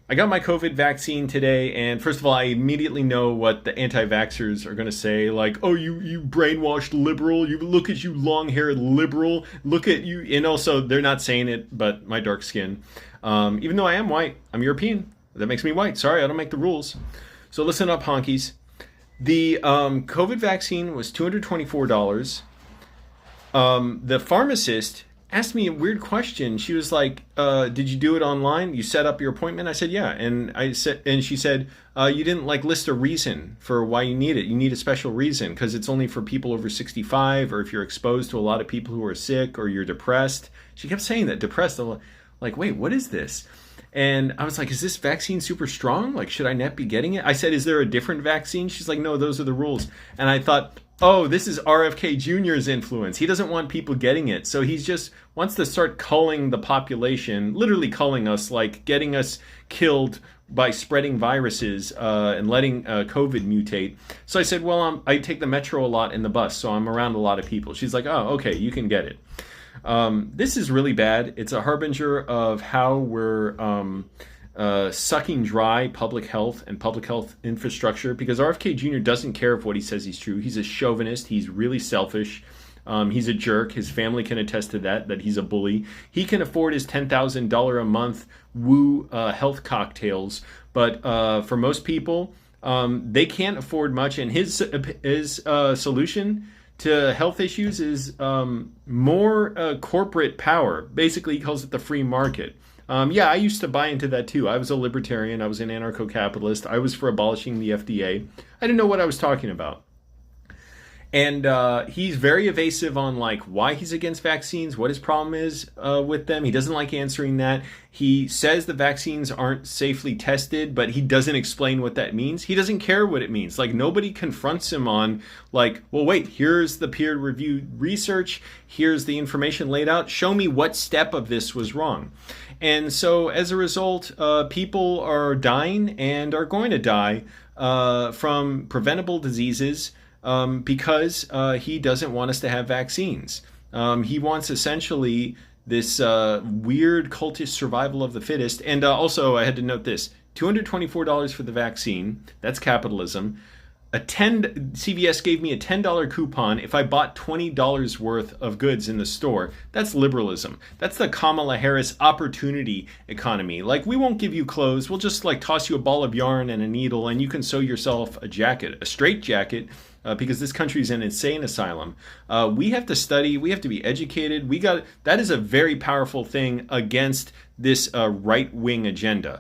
I got my COVID vaccine today, and first of all, I immediately know what the anti-vaxxers are going to say, like, "Oh, you brainwashed liberal. You look at you long-haired liberal. Look at you." And also, they're not saying it, but my dark skin. Even though I am white, I'm European. That makes me white. Sorry, I don't make the rules. So listen up, honkies. The COVID vaccine was $224. The pharmacist asked me a weird question. She was like, "Did you do it online? You set up your appointment?" I said, "Yeah." And she said, "You didn't like list a reason for why you need it. You need a special reason because it's only for people over 65, or if you're exposed to a lot of people who are sick, or you're depressed." She kept saying that, depressed. I'm like, wait, what is this? And I was like, is this vaccine super strong? Like, should I not be getting it? I said, is there a different vaccine? She's like, no, those are the rules. And I thought, oh, this is RFK Jr.'s influence. He doesn't want people getting it. So he just wants to start culling the population, literally culling us, like getting us killed by spreading viruses and letting COVID mutate. So I said, well, I take the metro a lot and the bus, so I'm around a lot of people. She's like, oh, okay, you can get it. This is really bad. It's a harbinger of how we're sucking dry public health and public health infrastructure, because RFK Jr. doesn't care if what he says is true. He's a chauvinist. He's really selfish. He's a jerk. His family can attest to that he's a bully. He can afford his $10,000 a month woo health cocktails, but for most people, they can't afford much. And his solution to health issues is more corporate power. Basically, he calls it the free market. Yeah, I used to buy into that too. I was a libertarian. I was an anarcho-capitalist. I was for abolishing the FDA. I didn't know what I was talking about. And he's very evasive on like why he's against vaccines, what his problem is with them. He doesn't like answering that. He says the vaccines aren't safely tested, but he doesn't explain what that means. He doesn't care what it means. Like nobody confronts him on like, well, wait, here's the peer-reviewed research. Here's the information laid out. Show me what step of this was wrong. And so as a result, people are dying and are going to die from preventable diseases because he doesn't want us to have vaccines. He wants essentially this weird cultist survival of the fittest. And also, I had to note this, $224 for the vaccine. That's capitalism. CVS gave me a $10 coupon if I bought $20 worth of goods in the store. That's liberalism. That's the Kamala Harris opportunity economy. Like, we won't give you clothes. We'll just like toss you a ball of yarn and a needle and you can sew yourself a jacket, a straight jacket, because this country is an insane asylum. We have to study. We have to be educated. That is a very powerful thing against this right-wing agenda.